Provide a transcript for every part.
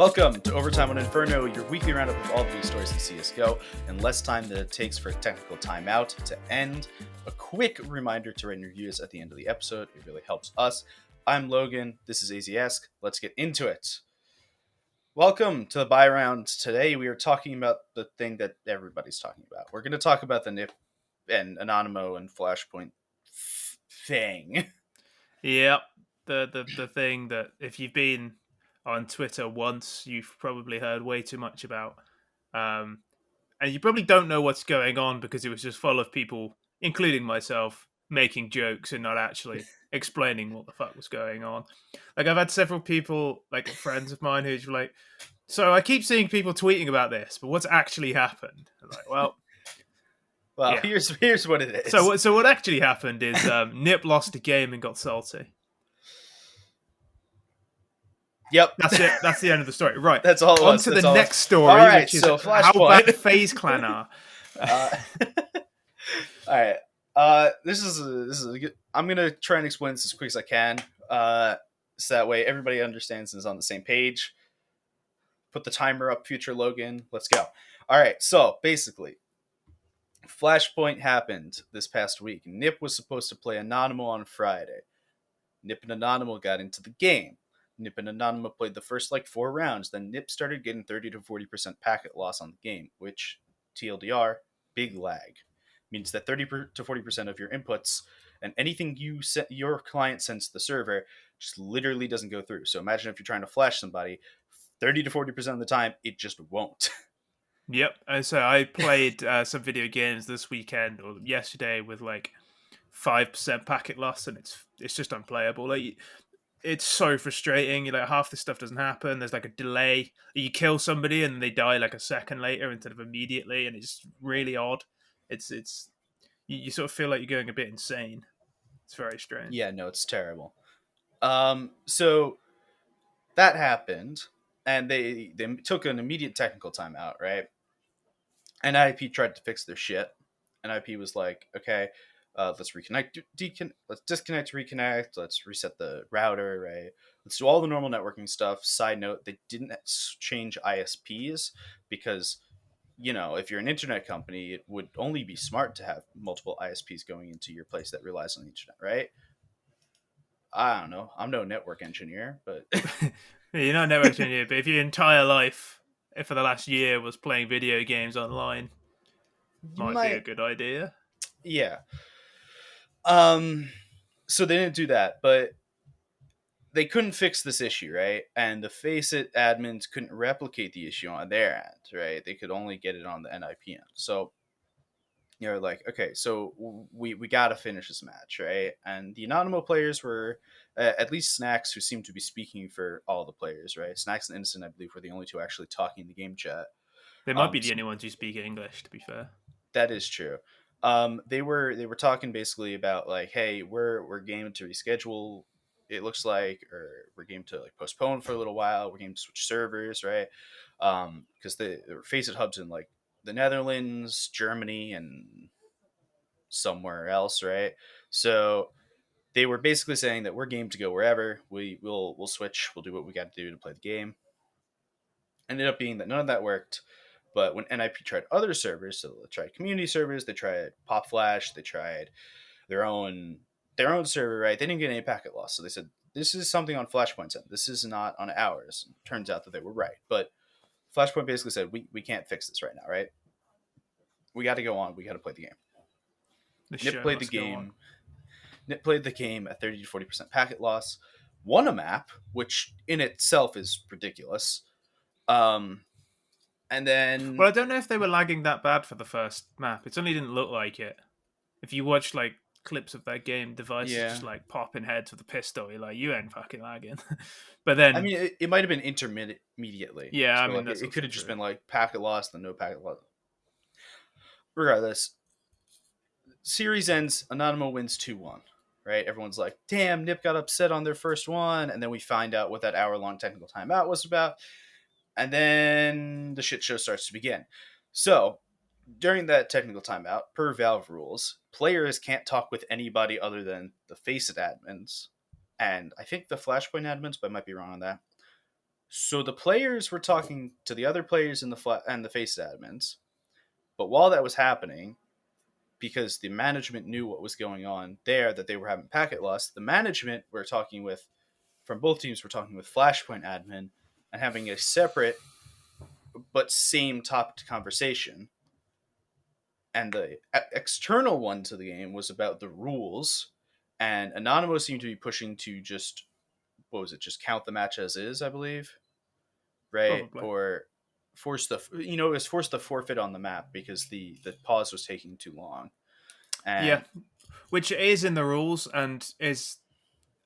Welcome to Overtime on Inferno, your weekly roundup of all the big stories in CSGO, in less time than it takes for a technical timeout to end. A quick reminder to write in reviews at the end of the episode. It really helps us. I'm Logan. This is Aizyesque. Let's get into it. Welcome to the buy round. Today we are talking about the thing that everybody's talking about. We're going to talk about the NIP and Anonymo and Flashpoint thing. Yep, the thing that if you've been on Twitter once, you've probably heard way too much about, and you probably don't know what's going on because it was just full of people, including myself, making jokes and not actually explaining what the fuck was going on. Like I've had several people, like friends of mine, who's like, "So I keep seeing people tweeting about this, but what's actually happened?" I'm like, well. Well, Yeah. here's what it is. So what actually happened is Nip lost a game and got salty. Yep. That's it. That's the end of the story. Right. That's all it was. On to That's the all next story, right, which is so how Flashpoint. bad FaZe Clan are. All right. This is a good, I'm gonna try and explain this as quick as I can, so that way everybody understands and is on the same page. Put the timer up, future Logan. Let's go. All right. So basically, Flashpoint happened this past week. Nip was supposed to play Anonymo on Friday. Nip and Anonymo got into the game. Nip and Anonymo played the first 4 rounds. Then Nip started getting 30 to 40% packet loss on the game, which, TLDR, big lag. Means that 30 to 40% of your inputs and anything your client sends to the server just literally doesn't go through. So imagine if you're trying to flash somebody, 30 to 40% of the time, it just won't. Yep. And so I played some video games this weekend or yesterday with 5% packet loss, and it's just unplayable. It's so frustrating. Half the stuff doesn't happen. There's a delay. You kill somebody and they die a second later instead of immediately, and it's really odd. It's you sort of feel like you're going a bit insane. It's very strange. Yeah, no, it's terrible. So that happened, and they took an immediate technical timeout, right? And IP tried to fix their shit, and IP was like, okay, let's reconnect, let's disconnect, reconnect, let's reset the router, right? Let's do all the normal networking stuff. Side note, they didn't change ISPs because, if you're an internet company, it would only be smart to have multiple ISPs going into your place that relies on the internet, right? I don't know. I'm no network engineer, but You're not a network engineer, but if your entire life, for the last year, was playing video games online, might be a good idea. Yeah. So they didn't do that, but they couldn't fix this issue, right? And the Faceit admins couldn't replicate the issue on their end, right? They could only get it on the NIP end. So you're like, okay, so we got to finish this match, right? And the Anonymo players were, at least Snacks, who seemed to be speaking for all the players, right? Snacks and Innocent, I believe, were the only two actually talking in the game chat. They might be the only ones who speak English, to be fair. That is true. They were talking basically about hey, we're game to reschedule. It looks like, or we're game to postpone for a little while. We're game to switch servers, right? Because there were Faceit hubs in the Netherlands, Germany, and somewhere else, right? So they were basically saying that we're game to go wherever. We'll switch. We'll do what we got to do to play the game. Ended up being that none of that worked. But when NIP tried other servers, so they tried community servers, they tried Pop Flash, they tried their own server, right? They didn't get any packet loss. So they said, this is something on Flashpoint's end. This is not on ours. Turns out that they were right. But Flashpoint basically said, we can't fix this right now, right? We got to go on. We got to play the game. Nip played the game. Nip played the game at 30 to 40% packet loss. Won a map, which in itself is ridiculous. And then... Well, I don't know if they were lagging that bad for the first map. It certainly didn't look like it. If you watch clips of that game, devices just popping heads with a pistol, you're like, you ain't fucking lagging. But then... I mean, it might have been intermediately. Yeah, so I mean, it could have just been packet loss, then no packet loss. Regardless, series ends, Anonymo wins 2-1. Right? Everyone's like, damn, Nip got upset on their first one. And then we find out what that hour-long technical timeout was about. And then the shit show starts to begin. So, during that technical timeout, per Valve rules, players can't talk with anybody other than the Faceit admins. And I think the Flashpoint admins, but I might be wrong on that, So the players were talking to the other players in and the face admins, but while that was happening, because the management knew what was going on there, that they were having packet loss, the management were talking with from both teams were talking with Flashpoint admin and having a separate but same topic conversation. And the external one to the game was about the rules, and Anonymous seemed to be pushing to just what was it, just count the match as is, I believe, right? Probably. Or force the it was force the forfeit on the map because the pause was taking too long. Yeah, And which is in the rules and is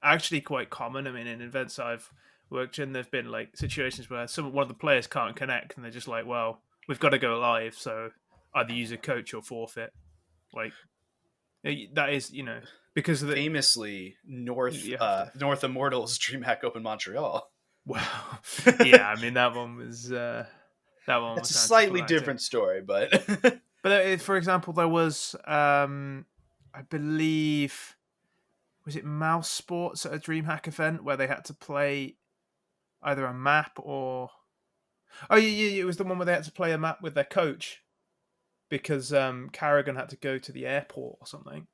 actually quite common. I mean, in events I've worked in, there've been like situations where one of the players can't connect, and they're just like, "Well, we've got to go live, so either use a coach or forfeit." Like that is, because of the famously, you have to. North Immortals DreamHack Open Montreal. Wow, yeah. I mean, that one It's was a slightly anticlimactic. different story, but But for example, there was, I believe, was it Mouse Sports at a DreamHack event where they had to play either a map or oh yeah, it was the one where they had to play a map with their coach because Carrigan had to go to the airport or something.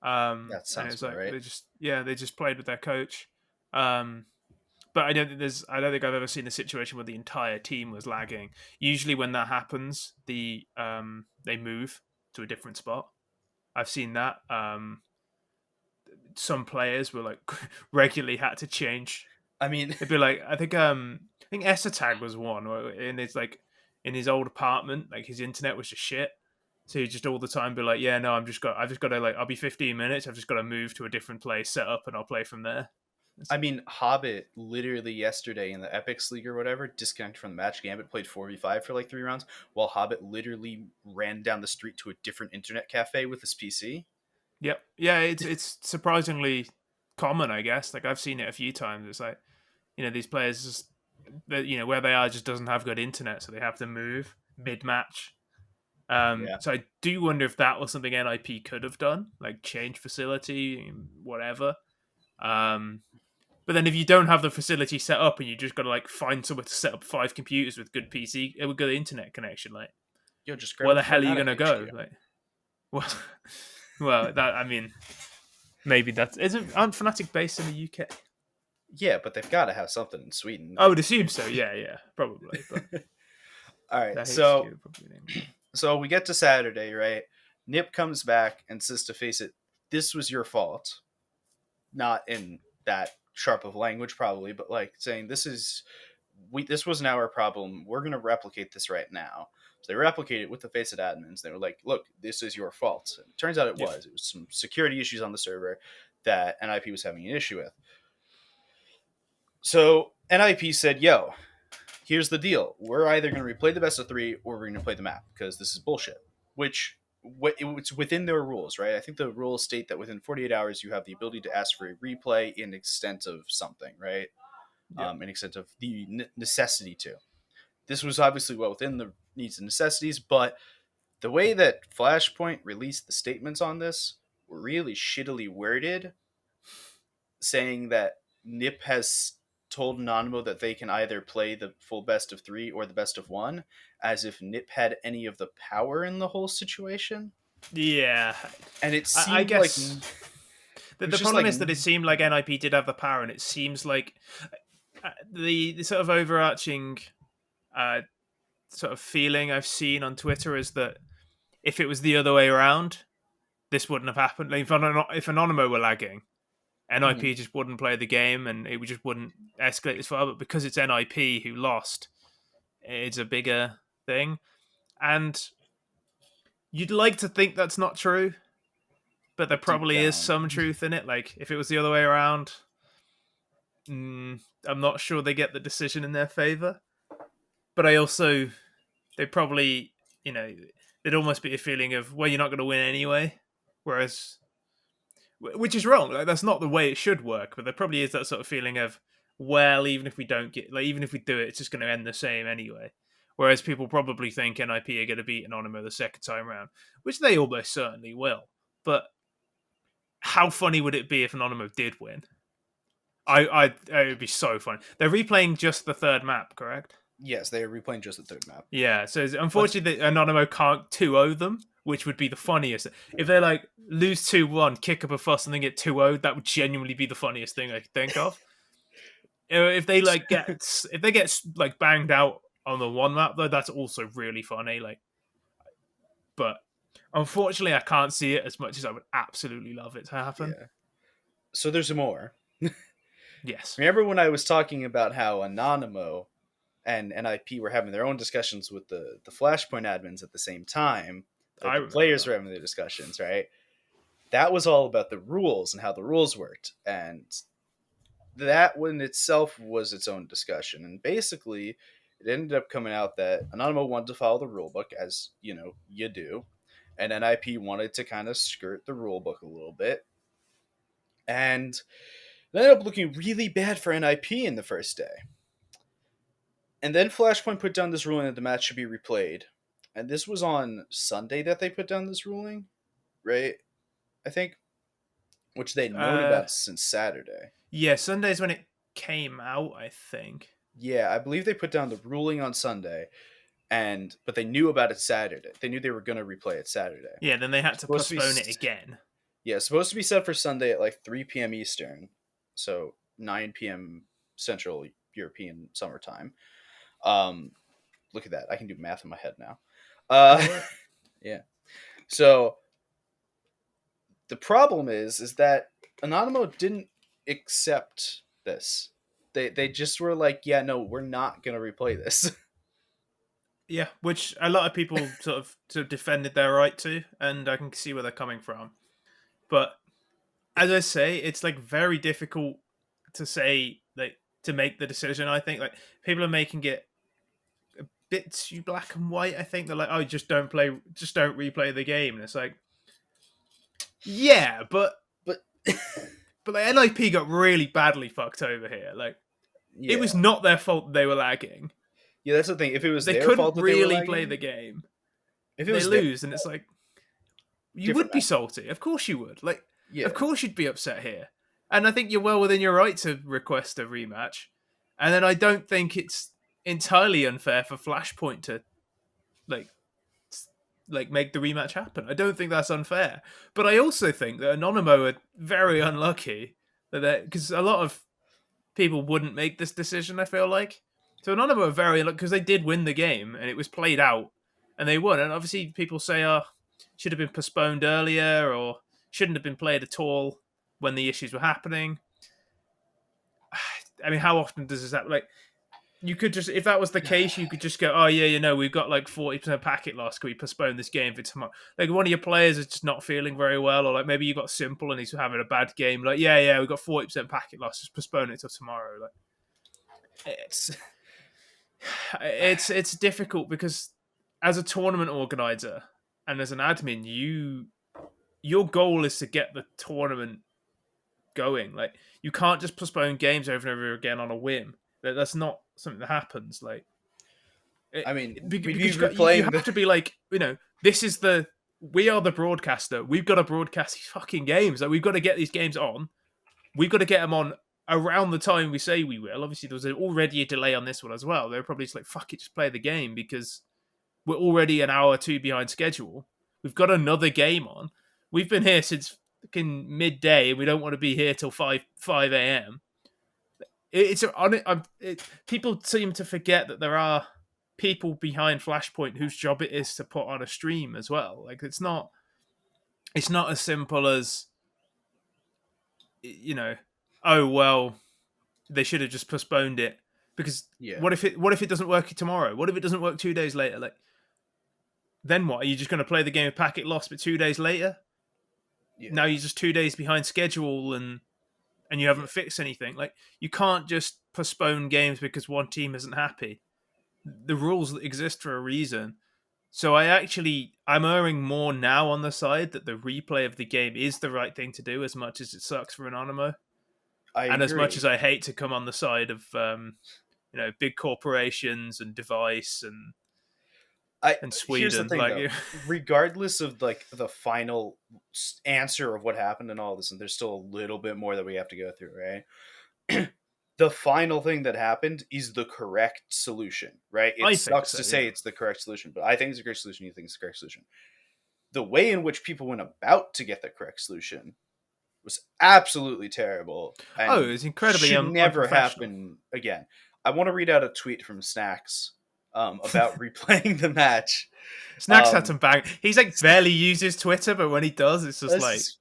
that And it sounds was about like right. they just played with their coach. Um, but I don't think I've ever seen a situation where the entire team was lagging. Usually when that happens, they move to a different spot. I've seen that. Some players were like regularly had to change. I mean, It'd be like I think Esatag was one where in his old apartment, like his internet was just shit. So he just all the time be like, yeah, no, I've just got to like, I'll be 15 minutes. I've just got to move to a different place, set up, and I'll play from there. It's I like, mean, Hobbit literally yesterday in the Epics League or whatever disconnected from the match. Gambit played 4v5 for like 3 rounds, while Hobbit literally ran down the street to a different internet cafe with his PC. yep, yeah, it's surprisingly common, I guess. Like I've seen it a few times. It's like these players just where they are just doesn't have good internet, so they have to move mid match. Yeah, So I do wonder if that was something NIP could have done, like change facility, whatever. Um, but then if you don't have the facility set up and you just got to like find somewhere to set up 5 computers with good PC, it would go internet connection. Like, yo, just grab where a the hell are you Fnatic gonna go? HQ. Like, well, well, that I mean, maybe that's aren't Fnatic based in the UK? Yeah, but they've got to have something in Sweden. I would assume so. Yeah, yeah, probably. But All right, their HQ so would probably name. so we get to Saturday, right? Nip comes back and says to face it, this was your fault. Not in that sharp of language, probably, but like saying this wasn't our problem. We're gonna replicate this right now. So they replicated it with the face of admins. They were like, look, this is your fault. And it turns out it Yep. was. It was some security issues on the server that NIP was having an issue with. So NIP said, yo, here's the deal. We're either going to replay the best of three or we're going to play the map because this is bullshit. Which it's within their rules, right? I think the rules state that within 48 hours you have the ability to ask for a replay in extent of something, right? Yep. In extent of the necessity to. This was obviously well within the needs and necessities, but the way that Flashpoint released the statements on this were really shittily worded, saying that Nip has told Anonymo that they can either play the full best of three or the best of one, as if Nip had any of the power in the whole situation. Yeah, And it I seemed like guess it the was just problem like, is that it seemed like NIP did have the power, and it seems like the sort of overarching uh, sort of feeling I've seen on Twitter is that if it was the other way around, this wouldn't have happened. Like, if Anonymo were lagging, mhm. NIP just wouldn't play the game, and it just wouldn't escalate this far. But because it's NIP who lost, it's a bigger thing, and you'd like to think that's not true, but there But deep probably is down, some truth in it. Like if it was the other way around, I'm not sure they get the decision in their favor. But I also they probably there'd almost be a feeling of well you're not going to win anyway, whereas which is wrong. Like that's not the way it should work. But there probably is that sort of feeling of well even if we don't get like even if we do it, it's just going to end the same anyway. Whereas people probably think NIP are going to beat Anonymo the second time round, which they almost certainly will. But how funny would it be if Anonymo did win? it would be so fun. They're replaying just the third map, correct? Yes, they are replaying just the third map. Yeah. So What's unfortunately, the Anonymo can't 2-0 them, which would be the funniest. If they like lose 2-1, kick up a fuss, and then get 2-0, that would genuinely be the funniest thing I could think of. If they like get like banged out on the one map though, that's also really funny. Like, but unfortunately, I can't see it as much as I would absolutely love it to happen. yeah. So there's more. Yes, Remember when I was talking about how Anonymo and NIP were having their own discussions with the Flashpoint admins at the same time that I the remember players that. were having their discussions, right? That was all about the rules and how the rules worked. And that in itself was its own discussion. And basically, it ended up coming out that Anonymo wanted to follow the rule book, as you know, you do. And NIP wanted to kind of skirt the rule book a little bit. And it ended up looking really bad for NIP in the first day. And then Flashpoint put down this ruling that the match should be replayed. And this was on Sunday that they put down this ruling, right? I think, which they'd known Uh, about since Saturday. yeah, Sunday's when it came out, I think. Yeah, I believe they put down the ruling on Sunday, and but they knew about it Saturday. They knew they were going to replay it Saturday. Yeah, then they had to Supposed to be, postpone it again. yeah, supposed to be set for Sunday at like 3 p.m. Eastern, so 9 p.m. Central European summertime. Um, Look at that, I can do math in my head now. Go Uh, for it. yeah. So the problem is that Anonymo didn't accept this. They just were like, yeah, no, we're not gonna replay this. Yeah, which a lot of people sort of defended their right to, and I can see where they're coming from. But as I say, it's like very difficult to say like to make the decision. I think like people are making it a bit too black and white. I think they're like, oh, just don't replay the game, and it's like, yeah, But but like NIP got really badly fucked over here. Like it was yeah, not their fault that they were lagging. yeah, that's the thing. If it was They their couldn't fault that they were really play the lagging, game. if it They was their lose, and it's like you different would be matter. salty. Of course you would. Like, of Yeah, course you'd be upset here. And I think you're well within your right to request a rematch. And then I don't think it's entirely unfair for Flashpoint to like like make the rematch happen. I don't think that's unfair. But I also think that Anonymo are very unlucky that because a lot of people wouldn't make this decision. I feel like so Anonymo are very unlucky because they did win the game and it was played out and they won. And obviously people say, "Oh, should have been postponed earlier or shouldn't have been played at all when the issues were happening." I mean, how often does this happen? Like, you could just, if that was the case, you could just go, "Oh yeah, we've got like 40% packet loss. Can we postpone this game for tomorrow?" Like one of your players is just not feeling very well, or like maybe you got Simple and he's having a bad game. Like, yeah, we've got 40% packet loss. Just postpone it till tomorrow. Like, it's it's difficult because as a tournament organizer and as an admin, your goal is to get the tournament going. Like you can't just postpone games over and over again on a whim. That's not something that happens. Like I mean, we'd be because you replaying have the to be like this is the we are the broadcaster. We've got to broadcast these fucking games. Like we've got to get these games on. We've got to get them on around the time we say we will. Obviously, there was already a delay on this one as well. They were probably just like, fuck it, just play the game because we're already an hour or two behind schedule. We've got another game on. We've been here since fucking midday and we don't want to be here till 5 a.m. People seem to forget that there are people behind Flashpoint whose job it is to put on a stream as well. Like it's not as simple as you know, oh well, they should have just postponed it because yeah, what if it doesn't work tomorrow? What if it doesn't work 2 days later? Like then what? Are you just going to play the game of packet loss, but 2 days later? yeah, Now you're just 2 days behind schedule and you yeah. haven't fixed anything. Like you can't just postpone games because one team isn't happy. The rules exist for a reason. So I'm erring more now on the side that the replay of the game is the right thing to do, as much as it sucks for Anonymo, I and as much agree. as I hate to come on the side of big corporations and Device I and Here's the Sweden. thing Like, though. Regardless of like the final answer of what happened and all this, and there's still a little bit more that we have to go through, right? the final thing that happened is the correct solution, right? It I think sucks so. to Yeah. say it's the correct solution, but I think it's a correct solution. You think it's the correct solution. The way in which people went about to get the correct solution was absolutely terrible Oh, it and was incredibly should never unprofessional. happen again. I want to read out a tweet from Snacks about replaying the match. Snacks had Um, some bang. He's like barely uses Twitter, but when he does, it's just this like is,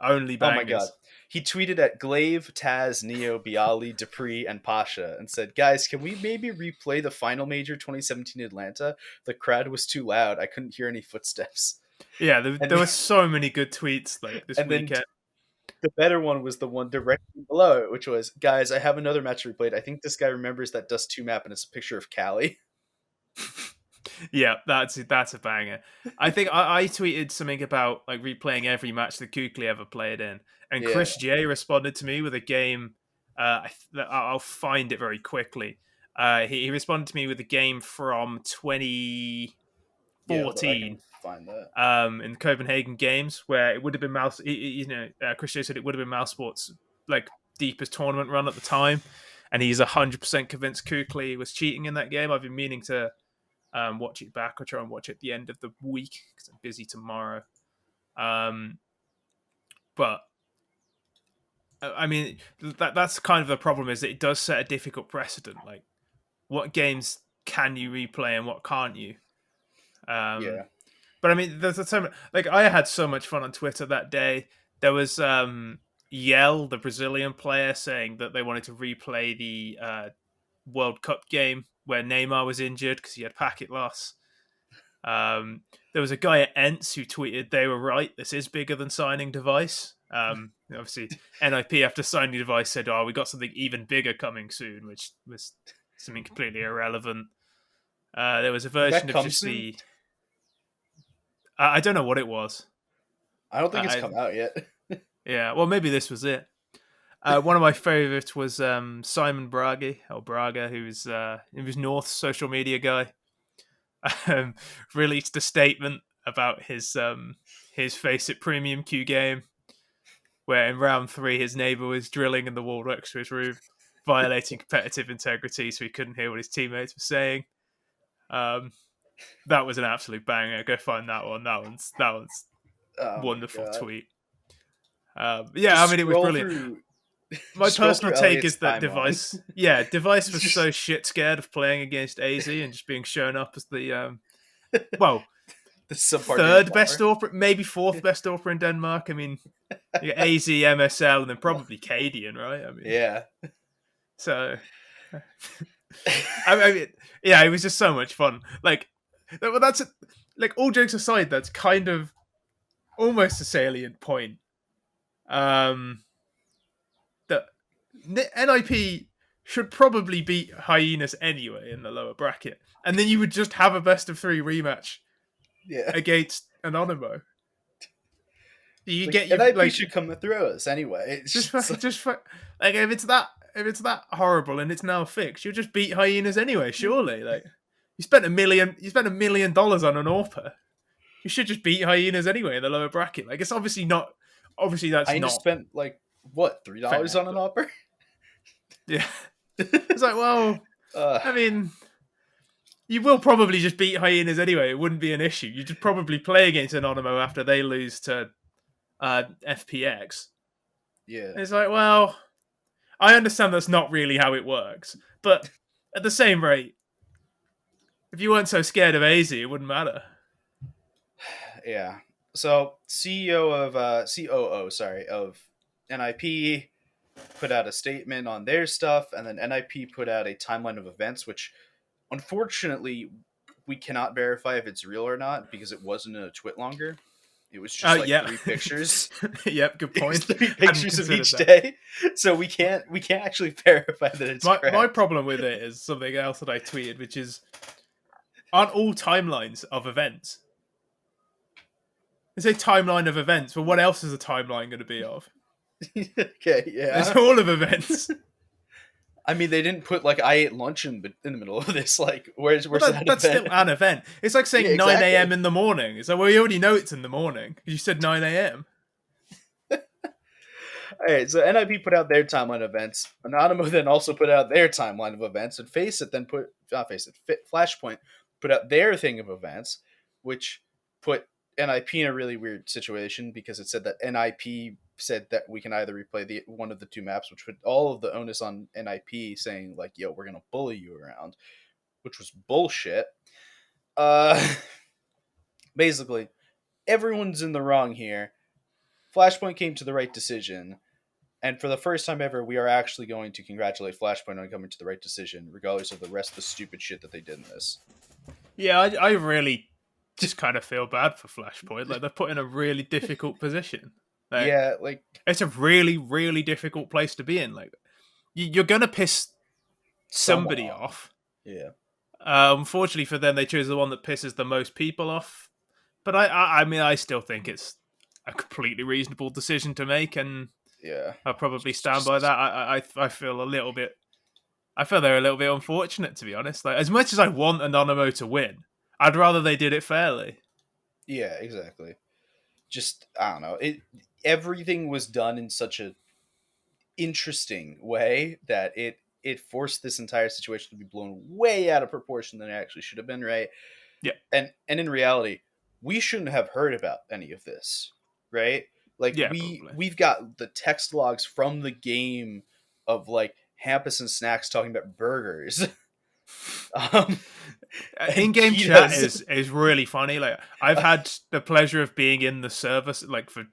only oh my god. bangers. He tweeted at Glaive, Taz, Neo, Bialy, Dupree, and Pasha and said, "Guys, can we maybe replay the final major 2017 Atlanta? The crowd was too loud. I couldn't hear any footsteps." Yeah, And there were so many good tweets like this and then weekend. the better one was the one directly below it, which was, "Guys, I have another match replayed. I think this guy remembers that Dust 2 map, and it's a picture of Callie." Yeah, that's a banger. I think I tweeted something about like replaying every match that Kukli ever played in, and Yeah, Chris J responded to me with a game. I'll find it very quickly. He responded to me with a game from yeah. Hold on, I can 2014 find that. in the Copenhagen Games, where it would have been Mouse. Chris J said it would have been Mouse Sports' like deepest tournament run at the time, and he's 100% convinced Kukli was cheating in that game. I've been meaning to watch it back or try and watch it at the end of the week because I'm busy tomorrow. But I mean, that's kind of the problem is that it does set a difficult precedent. Like, what games can you replay and what can't you? Um, Yeah, but I mean, there's so much, like I had so much fun on Twitter that day. There was Yell, the Brazilian player, saying that they wanted to replay the World Cup game where Neymar was injured because he had packet loss. There was a guy at Ents who tweeted they were right. This is bigger than signing Device. Obviously, NIP after signing Device said, "Oh, we got something even bigger coming soon," which was something completely irrelevant. There was a did that version of come just soon? the I don't know what it was. I don't think it's I come out yet. Yeah, well maybe this was it. One of my favorites was Simon Braga, who was North's social media guy. um, Released a statement about his Face It Premium Q game, where in round 3 his neighbor was drilling in the wall next to his room, violating competitive integrity, so he couldn't hear what his teammates were saying. Um, that was an absolute banger. Go find that one. That one's Oh my wonderful god! tweet. Yeah, Just I mean it was brilliant. My scroll personal through take Elliot's is that timeline. Device It's was just so shit scared of playing against AZ and just being shown up as the well, the subpar Danish third best bomber. AWPer, maybe fourth best AWPer in Denmark. I mean, you got AZ, MSL, and then probably Cadian, right? I mean, Yeah. so I mean, yeah, it was just so much fun. Like, well, like all jokes aside, that's kind of almost a salient point. Um, that NIP should probably beat Hyenas anyway in the lower bracket, and then you would just have a best of 3 rematch Yeah. against Anonymo. You Like get you NIP like should come through us anyway. just It's just fucking just like if it's that horrible and it's now fixed, you'll just beat Hyenas anyway. Surely, like you spent $1 million on an AWPer. You should just beat Hyenas anyway in the lower bracket. Like it's obviously not. Obviously, that's I just not spent like what $3 fair. on an But opera. yeah, it's like, well, uh, I mean, you will probably just beat Hyenas anyway. It wouldn't be an issue. You just probably play against Anonymo after they lose to FPX. yeah. And it's like, well, I understand that's not really how it works, but at the same rate, if you weren't so scared of AZ, it wouldn't matter. Yeah. So CEO of COO, sorry, of NIP put out a statement on their stuff, and then NIP put out a timeline of events, which unfortunately we cannot verify if it's real or not because it wasn't in a twit longer. It was just like Yeah, 3 pictures. yep, good It was point. three Hadn't pictures of considered each that. day, so we can't actually verify that it's My correct. problem with it is something else that I tweeted, which is aren't all timelines of events? It's a timeline of events, but what else is a timeline going to be of? Okay, It's yeah. all of events. I mean, they didn't put like I ate lunch in the middle of this. Like, Well, where's that that's event? still an event. It's like Yeah, saying 9 a.m. exactly. in the morning. It's like, well, you already know it's in the morning. You said 9 a.m. Alright, so NIP put out their timeline of events. Anonymo then also put out their timeline of events, and Face It then put not Face It, Flashpoint put out their thing of events, which put NIP in a really weird situation because it said that NIP said that we can either replay the one of the two maps, which put all of the onus on NIP, saying like, "Yo, we're gonna bully you around," which was bullshit. Uh, basically, everyone's in the wrong here. Flashpoint came to the right decision. And for the first time ever, we are actually going to congratulate Flashpoint on coming to the right decision, regardless of the rest of the stupid shit that they did in this. Yeah, I really just kind of feel bad for Flashpoint. Like they're put in a really difficult position. Like Yeah, like it's a really, really difficult place to be in. Like you're gonna piss someone somebody off. off. Yeah, Unfortunately for them, they chose the one that pisses the most people off. But I mean, I still think it's a completely reasonable decision to make, and yeah. I'll probably stand by Just that. I feel a little bit. I feel they're a little bit unfortunate, to be honest. Like as much as I want Anonymo to win, I'd rather they did it fairly. yeah, exactly. Just I don't know. Everything was done in such a interesting way that it forced this entire situation to be blown way out of proportion than it actually should have been, right? Yeah, And in reality, we shouldn't have heard about any of this, right? Like yeah, probably. we've got the text logs from the game of like Hampus and Snacks talking about burgers. um and In-game chat Cheetos. is really funny. Like I've had the pleasure of being in the service, like for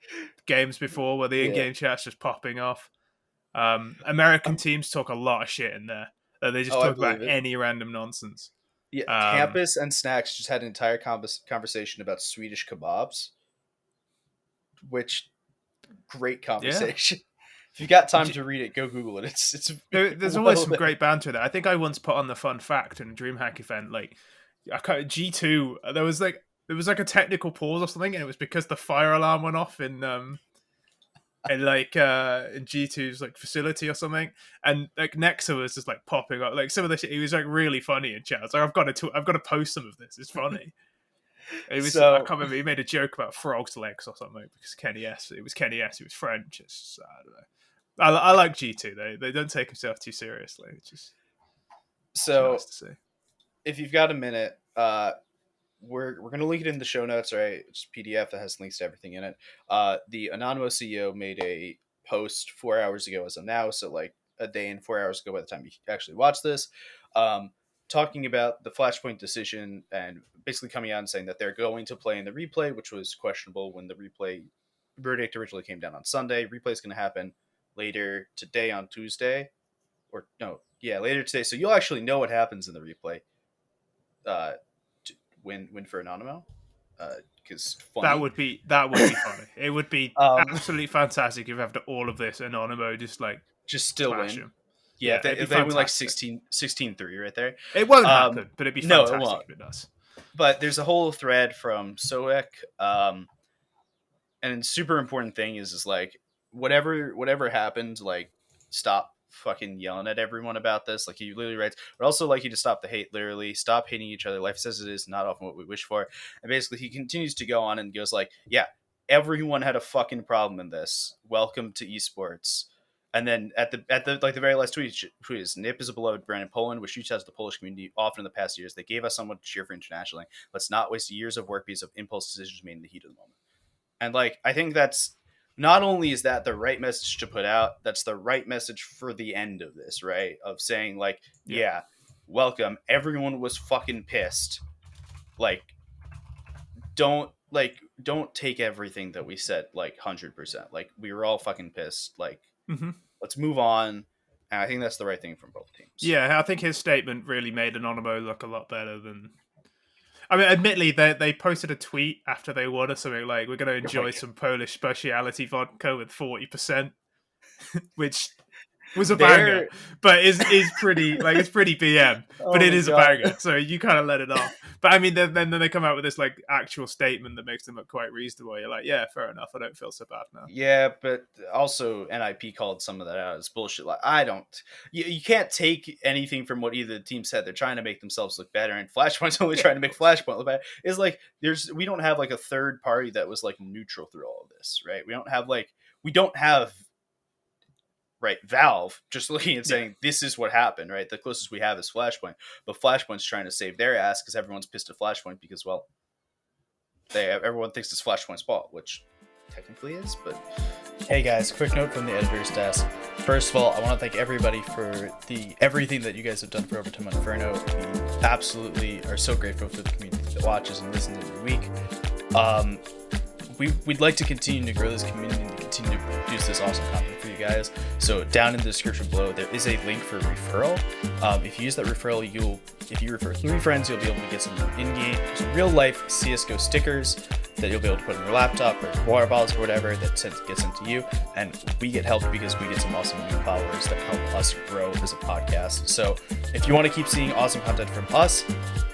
games before, where the Yeah. in-game chat's just popping off. American I'm, teams talk a lot of shit in there. They just oh, I talk about believe it. any random nonsense. Yeah, Um, Hampus and Snacks just had an entire conversation about Swedish kebabs, which great yeah, conversation. If you got time to read it, go Google it. It's there's always well some done. great banter there. I think I once put on the fun fact in a DreamHack event, like G2. There was like a technical pause or something, and it was because the fire alarm went off in G2's like facility or something, and like Nexa was just like popping up, like some of the shit. He was like really funny in chat. I was like, I've got to post some of this. It's funny. It was I So can't remember. He made a joke about frogs' legs or something because Kenny S. It was Kenny S. He was French. I don't know. I like G2. They don't take himself too seriously, which is so nice to see. if you've got a minute, we're gonna link it in the show notes, right? It's a PDF that has links to everything in it. The Anonymous CEO made a post 4 hours ago as of now, so like a day and 4 hours ago by the time you actually watch this, um, talking about the Flashpoint decision and basically coming out and saying that they're going to play in the replay, which was questionable when the replay verdict originally came down on Sunday. Replay is going to happen later today on Tuesday, or no, yeah, later today. So you'll actually know what happens in the replay. Uh, win for Anonymo, because funny. That would be funny. It would be Um, absolutely fantastic if after all of this, Anonymo just like just still smash win. him. Yeah, Yeah, it'd be if they win like fantastic. 16-3 right there. It won't happen, but it'd be No, it fantastic won't. if it does. But there's a whole thread from Soek, and super important thing is like whatever happened, like stop fucking yelling at everyone about this. Like he literally writes, but also like you to stop the hate. Literally, stop hating each other. Life says it is not often what we wish for. And basically, he continues to go on and goes like, yeah, everyone had a fucking problem in this. Welcome to esports. And then at the like the very last tweet is Nip is a beloved brand in Poland, which reaches out to the Polish community often in the past years. They gave us someone to cheer for internationally. Let's not waste years of work because of impulse decisions made in the heat of the moment. And like I think that's not only is that the right message to put out, that's the right message for the end of this, right? Of saying like, Yeah. yeah, welcome. Everyone was fucking pissed. Like, don't take everything that we said like 100%. Like we were all fucking pissed. Like Hmm. let's move on. And I think that's the right thing from both teams. Yeah, I think his statement really made Anonymo look a lot better than. I mean, admittedly, they posted a tweet after they won or something like, "We're going to Oh my enjoy God. some Polish speciality vodka with 40%," which was a banger, They're but is pretty like it's pretty BM, but oh it my is a god. banger. So you kind of let it off. But I mean, then they come out with this like actual statement that makes them look quite reasonable. You're like, yeah, fair enough. I don't feel so bad now. Yeah, but also NIP called some of that out as bullshit. Like I don't, you can't take anything from what either team said. They're trying to make themselves look better, and Flashpoint's only Yeah, trying to of make course. Flashpoint look better. It's like we don't have like a third party that was like neutral through all of this, right? We don't have right? Valve just looking and Yeah. saying this is what happened, right? The closest we have is Flashpoint, but Flashpoint's trying to save their ass because everyone's pissed at Flashpoint because, well, everyone thinks it's Flashpoint's fault, which technically is. But hey guys, quick note from the editor's desk. First of all, I want to thank everybody for everything that you guys have done for Overtime on Inferno. We absolutely are so grateful for the community that watches and listens every week. We'd like to continue to grow this community and to continue to produce this awesome content for you guys. So down in the description below, there is a link for referral. If you use that referral, if you refer 3 friends, you'll be able to get some in-game, some real-life CSGO stickers that you'll be able to put in your laptop or water bottles or whatever that gets sent to you. And we get help because we get some awesome new followers that help us grow as a podcast. So if you want to keep seeing awesome content from us,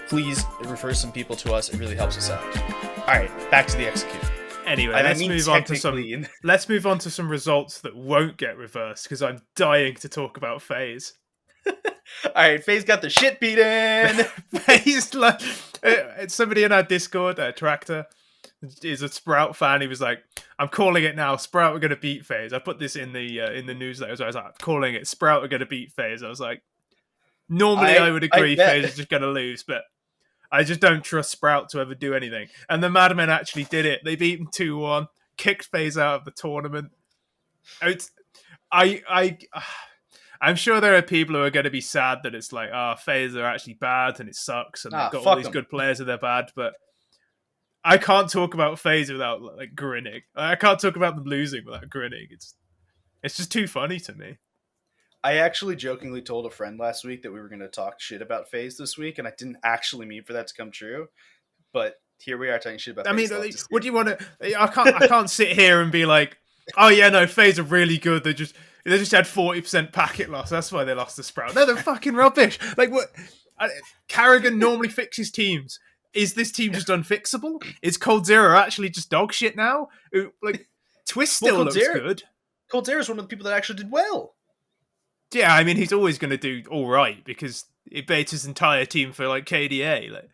please refer some people to us. It really helps us out. All right, back to the execute. Anyway, let's move on to some results that won't get reversed because I'm dying to talk about FaZe. All right, FaZe got the shit beat in. FaZe, somebody in our Discord, Tractor, is a Sprout fan. He was like, "I'm calling it now. Sprout are going to beat FaZe." I put this in the newsletter. So I was like, "I'm calling it. Sprout are going to beat FaZe." I was like, normally I would agree FaZe is just going to lose, but I just don't trust Sprout to ever do anything. And the Madmen actually did it. They beat him 2-1, kicked FaZe out of the tournament. I'm sure there are people who are going to be sad that it's like, FaZe are actually bad and it sucks and they've got all these good players and they're bad, but I can't talk about FaZe without like grinning. I can't talk about them losing without grinning. It's just too funny to me. I actually jokingly told a friend last week that we were going to talk shit about FaZe this week, and I didn't actually mean for that to come true. But here we are talking shit about FaZe. I mean, what do you want to? I can't sit here and be like, oh yeah, no, FaZe are really good. They just had 40% packet loss. That's why they lost to Sprout. No, they're fucking rubbish. Like what? Carrigan normally fixes teams. Is this team just unfixable? Is Cold Zero actually just dog shit now? Like Twist still looks good. Cold Zero is one of the people that actually did well. Yeah, I mean, he's always going to do all right because it baits his entire team for like KDA. Like,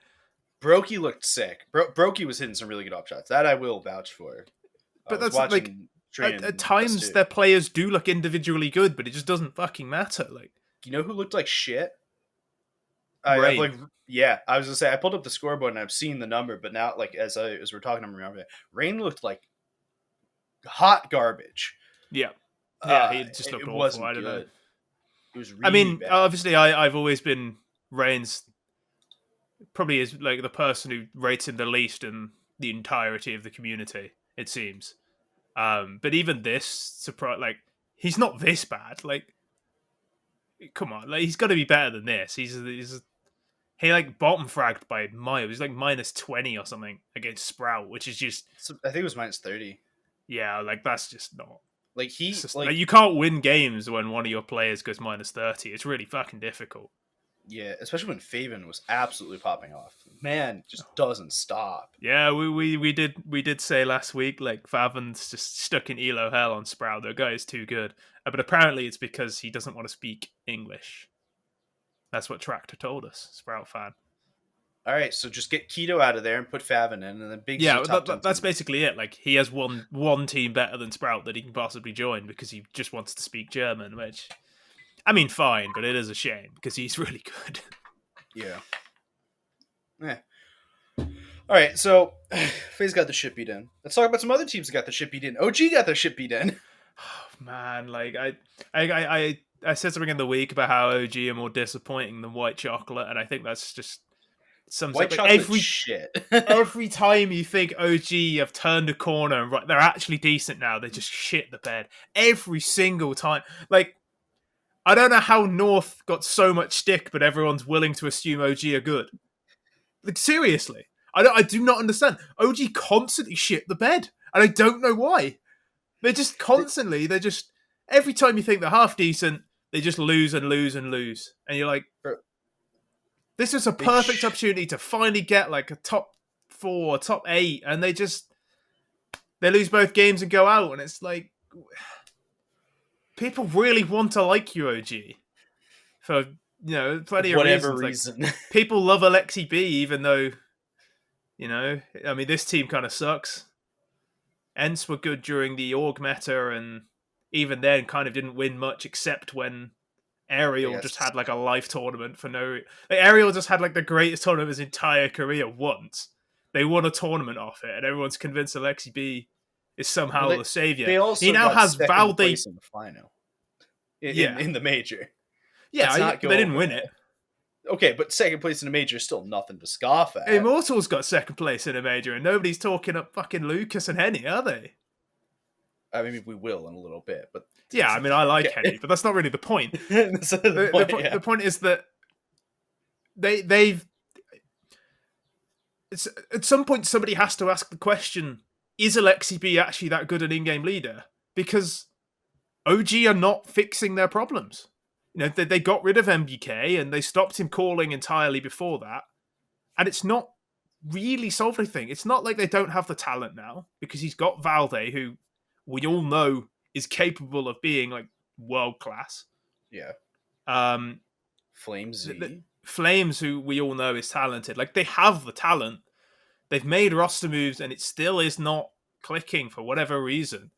Brokey looked sick. Brokey was hitting some really good op shots. That I will vouch for. But that's like at times their players do look individually good, but it just doesn't fucking matter. Like, you know who looked like shit? Rain. I was gonna say I pulled up the scoreboard and I've seen the number, but now like as we're talking, I'm remembering Rain looked like hot garbage. Yeah, he just looked awful. Wasn't I don't good. know. It was really bad. Obviously, I've always been Rain's probably is like the person who rates him the least in the entirety of the community. It seems, but even this surprise, like he's not this bad. Like, come on, like he's got to be better than this. He like bottom fragged by Maya. He's like -20 or something against Sprout, which is just. I think it was -30. Yeah, like that's just not. Like like you can't win games when one of your players goes -30. It's really fucking difficult. Yeah, especially when Faven was absolutely popping off. Man, just doesn't stop. Yeah, we did say last week like Faven's just stuck in elo hell on Sprout. The guy is too good, but apparently it's because he doesn't want to speak English. That's what Tractor told us. Sprout fan. All right, so just get Keto out of there and put Faven in, and then Big. Yeah, that's basically it. Like he has one team better than Sprout that he can possibly join because he just wants to speak German. Which, I mean, fine, but it is a shame because he's really good. Yeah. All right, so FaZe got the shit beat in. Let's talk about some other teams that got the shit beat in. OG got their shit beat in. Oh, man, like I said something in the week about how OG are more disappointing than White Chocolate, and I think that's just. White chocolate shit. Every time you think OG have turned a corner and they're actually decent now, they just shit the bed. Every single time. Like, I don't know how North got so much stick, but everyone's willing to assume OG are good. Like, seriously. I do not understand. OG constantly shit the bed. And I don't know why. They're just constantly, every time you think they're half decent, they just lose and lose and lose. And you're like, this is a perfect opportunity to finally get like a top 4, top 8, and they lose both games and go out, and it's like people really want to like you, OG, for plenty of whatever reasons. Like, people love Alexi B, even though I mean this team kind of sucks. Ents were good during the org meta, and even then kind of didn't win much except when I Ariel just guess. had like a life tournament for no. Like, Ariel just had like the greatest tournament of his entire career once. They won a tournament off it, and everyone's convinced Alexi B is Well, somehow the savior. they He also now got has second Valde. place in the final Yeah, in the major. yeah, Let's not but they go didn't over win it. that. Okay, but second place in a major is still nothing to scoff at. Immortals got second place in a major, and nobody's talking up fucking Lucas and Henny, are they? I mean, we will in a little bit, but Yeah, I mean, I like okay. Henny, but that's not really the point. That's the point. Yeah. The point is that they've at some point somebody has to ask the question: is Alexi B actually that good an in-game leader? Because OG are not fixing their problems. You know, they got rid of MBK and they stopped him calling entirely before that, and it's not really solved anything. It's not like they don't have the talent now because he's got Valde, who we all know is capable of being like world class. Yeah. Um, Flame Z. Flames, who we all know is talented, like they have the talent. They've made roster moves, and it still is not clicking for whatever reason.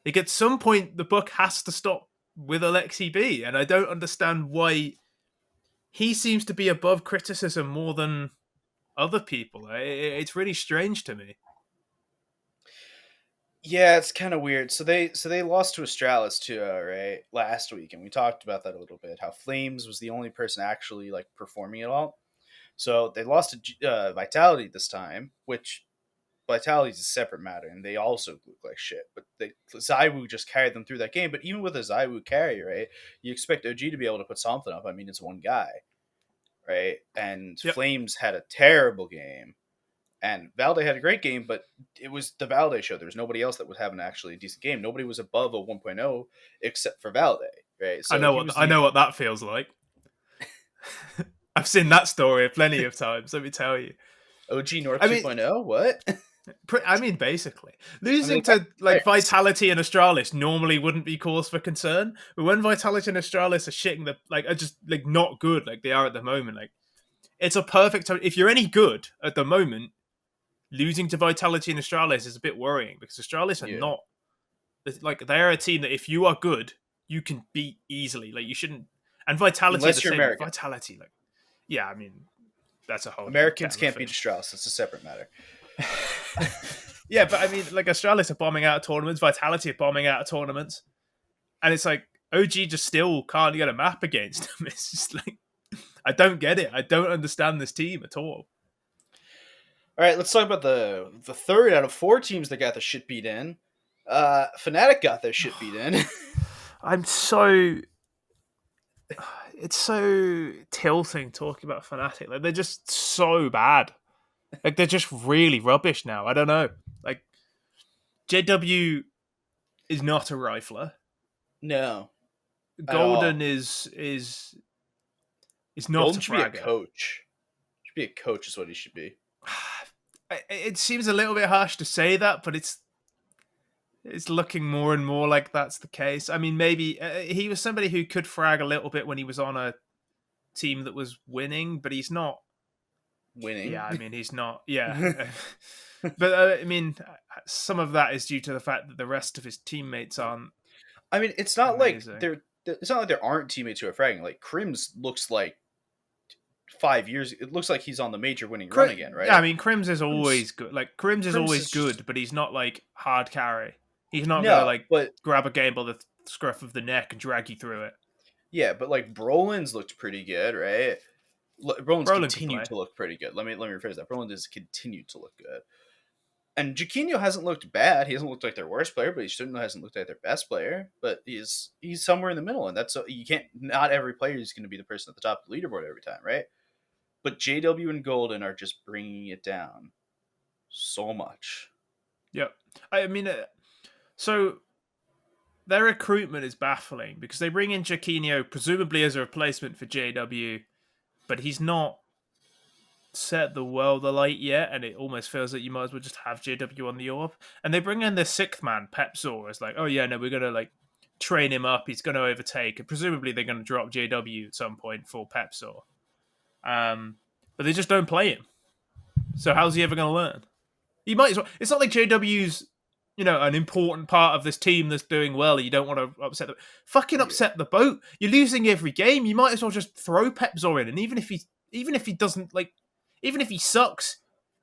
Like at some point, the book has to stop with Alexi B, and I don't understand why he seems to be above criticism more than other people. It's really strange to me. Yeah, it's kind of weird. So they lost to Astralis too, right? Last week, and we talked about that a little bit. How Flames was the only person actually like performing at all. So they lost to Vitality this time, which Vitality is a separate matter, and they also look like shit. But Zywoo just carried them through that game. But even with a Zywoo carry, right, you expect OG to be able to put something up. I mean, it's one guy, right? And Yep. Flames had a terrible game, and Valde had a great game, but it was the Valde show. There was nobody else that was having actually a decent game. Nobody was above a 1.0 except for Valde, right? So he was I the know what that feels like. I've seen that story plenty of times. Let me tell you. OG North I mean, 2.0. What? I mean, basically, I mean, losing like, to like Vitality and Astralis normally wouldn't be cause for concern, but when Vitality and Astralis are shitting the like are just like not good like they are at the moment, like it's a perfect time. If you're any good at the moment, losing to Vitality and Astralis is a bit worrying because Astralis are yeah. not like they're a team that if you are good, you can beat easily. Like you shouldn't. And Vitality are the Unless you're same. Like American. Vitality, like yeah, I mean that's a whole different Americans kettle of can't beat fish. Strauss. It's a separate matter. Yeah, but I mean, like Astralis are bombing out of tournaments, Vitality are bombing out of tournaments, and it's like OG just still can't get a map against them. It's just like I don't get it. I don't understand this team at all. All right, let's talk about the third out of four teams that got the shit beat in. Fnatic got their shit beat in. I'm so it's so tilting talking about Fnatic. Like they're just so bad. Like they're just really rubbish now. I don't know. Like JW is not a rifler. No, at Golden all. is not Golden a should be a fragger. coach. Should be a coach is what he should be. It seems a little bit harsh to say that, but it's looking more and more like that's the case. I mean, maybe he was somebody who could frag a little bit when he was on a team that was winning, but he's not. Yeah, Winning. I mean, he's not. Yeah, but I mean, some of that is due to the fact that the rest of his teammates aren't I mean, it's not like amazing. there. It's not like there aren't teammates who are fragging. Like Crims looks like 5 years. It looks like he's on the major winning run again, Yeah, I right? mean, Crims is Crims, always good. Like Crims is Crims always is just good, but he's not like hard carry. He's not gonna no, like but grab a game by the scruff of the neck and drag you through it. yeah, but like Brolin's looked pretty good, right? Brolin's Brolin can continued play. to look pretty good. Let me rephrase that. Brolin has continued to look good. And Jaquinho hasn't looked bad. He hasn't looked like their worst player, but he certainly hasn't looked like their best player. But he's somewhere in the middle, and that's you can't. Not every player is going to be the person at the top of the leaderboard every time, right? But JW and Golden are just bringing it down so much. Yep. I mean, so their recruitment is baffling because they bring in Jaquinho presumably as a replacement for JW, but he's not set the world alight yet, and it almost feels like you might as well just have JW on the orb. And they bring in the sixth man, Pepzor, as like, oh yeah, no, we're gonna like train him up. He's gonna overtake, and presumably they're gonna drop JW at some point for Pepzor. But they just don't play him. So how's he ever gonna learn? He might as well. It's not like JW's. an important part of this team that's doing well. You don't want to upset them. Fucking Yeah. upset the boat. You're losing every game. You might as well just throw Pepzor in, and even if he doesn't like, even if he sucks,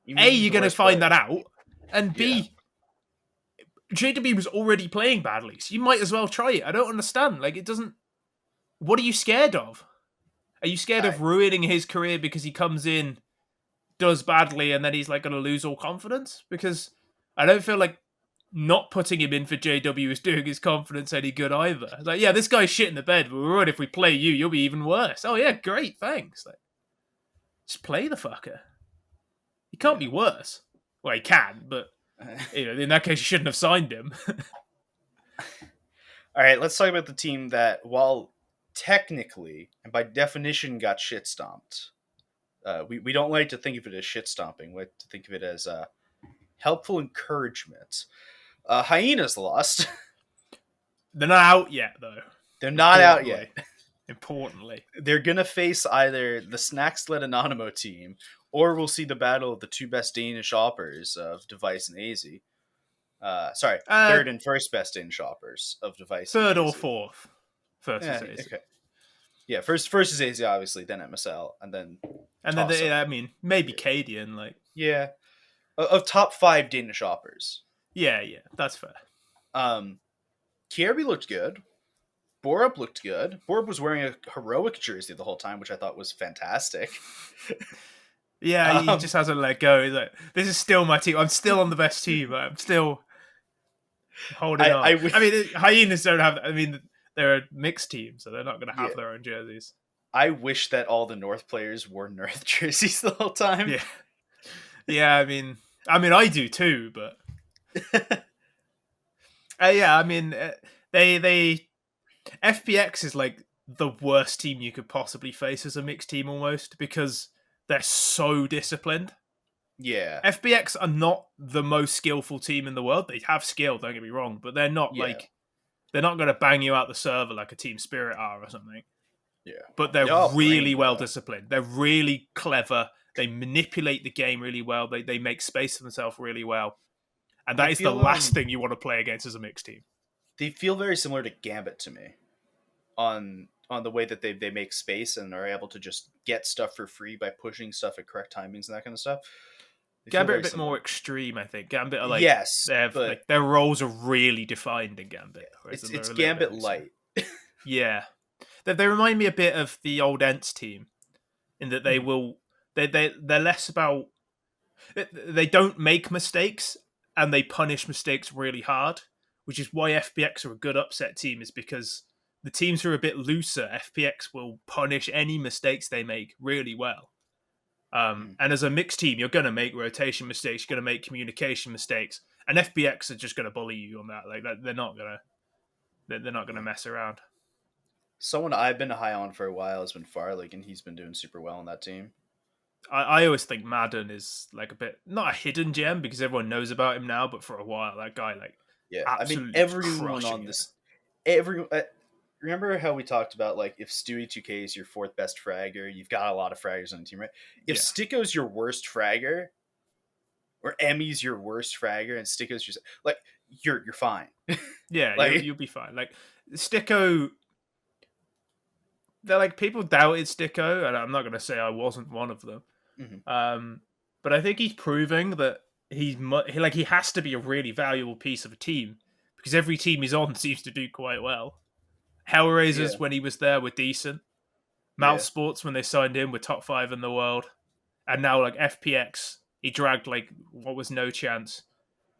You A, mean he's you're the going to worst find player. that out, and Yeah. B, JW was already playing badly, so you might as well try it. I don't understand. Like, it doesn't. What are you scared of? Are you scared I of ruining his career because he comes in, does badly, and then he's like going to lose all confidence? Because I don't feel like not putting him in for JW is doing his confidence any good either. Like, yeah, this guy's shit in the bed, but we're right. If we play you, you'll be even worse. Oh yeah, great, thanks. Like, just play the fucker. He can't yeah. be worse. Well, he can, but in that case, you shouldn't have signed him. All right, let's talk about the team that, while technically and by definition got shit stomped, we don't like to think of it as shit stomping. We like to think of it as helpful encouragement. Hyenas lost. They're not out yet, though. They're not out yet. Importantly, importantly, They're gonna face either the Snacks-led Anonymo team, or we'll see the battle of the two best Danish operas of Device and AZ. Sorry, uh, third and first best Danish operas of Device and third or AZ. fourth. First Yeah, is easy. okay. Yeah, first is AZ, obviously, then MSL, and then And then toss up. maybe Cadian. Like, Yeah, of top 5 Danish operas. yeah, that's fair. Kierby looked good. Borup looked good. Borup was wearing a heroic jersey the whole time, which I thought was fantastic. Yeah, he just hasn't let go. He's like, this is still my team. I'm still on the best team. I'm still holding on. Hyenas don't have. They're a mixed team, so they're not going to have their own jerseys. I wish that all the North players wore North jerseys the whole time. Yeah, yeah. I do too, but they FPX is like the worst team you could possibly face as a mixed team almost because they're so disciplined. Yeah. FBX are not the most skillful team in the world. They have skill, don't get me wrong, but they're not they're not going to bang you out the server like a Team Spirit are or something. Yeah. But they're really well disciplined. They're really clever. They manipulate the game really well. They make space for themselves really well. And that is the last thing you want to play against as a mixed team. They feel very similar to Gambit to me on the way that they make space and are able to just get stuff for free by pushing stuff at correct timings and that kind of stuff. Gambit are a bit more extreme, I think. Gambit are like, yes, but their roles are really defined in Gambit. It's Gambit light. Yeah. They remind me a bit of the old Ents team in that they're less about, they don't make mistakes and they punish mistakes really hard, which is why FPX are a good upset team, is because the teams who are a bit looser, FPX will punish any mistakes they make really well. And as a mixed team, you're going to make rotation mistakes, you're going to make communication mistakes, and FPX are just going to bully you on that. Like, they're not going to mess around. Someone I've been high on for a while has been Farlig, and he's been doing super well on that team. I always think Madden is like a bit, not a hidden gem because everyone knows about him now, but for a while that guy everyone on this, remember how we talked about like if Stewie 2K is your fourth best fragger, you've got a lot of fraggers on the team, right? If Sticko's your worst fragger, or Emmy's your worst fragger, and Sticko's just like you're fine. Yeah, you'll be fine. Like Sticko, they're like, people doubted Sticko, and I'm not going to say I wasn't one of them. Mm-hmm. But I think he's proving that he has to be a really valuable piece of a team because every team he's on seems to do quite well. Hellraisers, when he was there, were decent. Mouse Sports, when they signed him, were top 5 in the world. And now, like, FPX, he dragged, like, what was no chance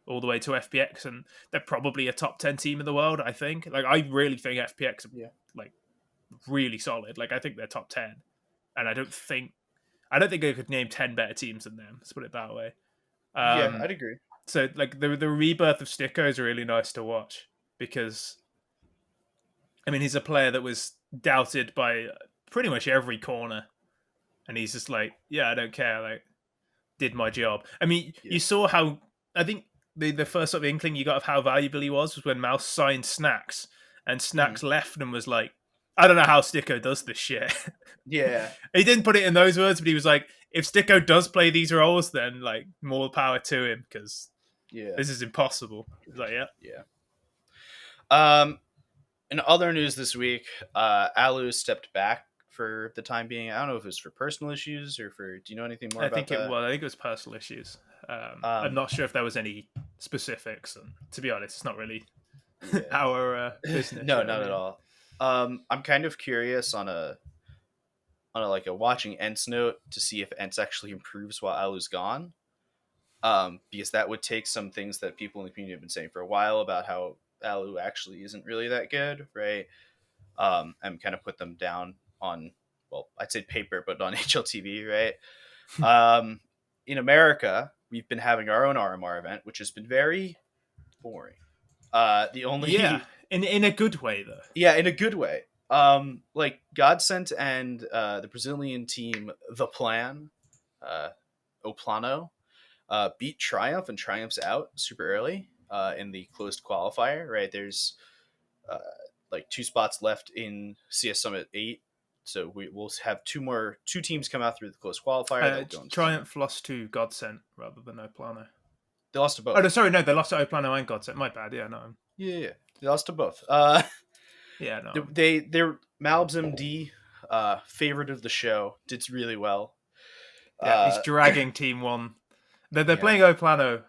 all the way to FPX, and they're probably a top 10 team in the world, I think. Like, I really think FPX are, like, really solid. Like, I think they're top 10. And I don't think I could name 10 better teams than them. Let's put it that way. I'd agree. So, like, the rebirth of Sticko is really nice to watch because, I mean, he's a player that was doubted by pretty much every corner. And he's just like, yeah, I don't care. Like, did my job. I mean, you saw how, I think the first sort of inkling you got of how valuable he was when Mouse signed Snacks. And Snacks left and was like, I don't know how Sticko does this shit. Yeah. He didn't put it in those words, but he was like, if Sticko does play these roles, then like more power to him because Yeah, This is impossible. It's like, yeah. yeah. Um, in other news this week, Alu stepped back for the time being. I don't know if it was for personal issues or for. Do you know anything more about that? I think it was personal issues. I'm Um, not sure if there was any specifics, and to be honest, it's not really yeah. our business. No, You know what I not at mean? all. I'm kind of curious on a like a watching Ents note to see if Ents actually improves while Alu's gone. Because that would take some things that people in the community have been saying for a while about how Alu actually isn't really that good, right? And kind of put them down on, well, I'd say paper, but on HLTV, right? Um, in America, we've been having our own RMR event, which has been very boring. The Yeah, only, in a good way though. yeah, in a good way. Like Godsent and the Brazilian team, The Plan, uh, Oplano, beat Triumph, and Triumph's out super early in the closed qualifier. Right, there's uh, like 2 spots left in CS Summit 8, so we'll have two teams come out through the closed qualifier that will go into Summit. Triumph lost to Godsent rather than Oplano. They lost to Oh no, both. sorry, no, they lost to Oplano and Godsent. My bad. Yeah, no, Yeah, yeah, they lost to both. yeah, no. They're Malbs MD, favorite of the show, did really well. Yeah, he's Uh, dragging Team One. They're yeah, playing Oplano.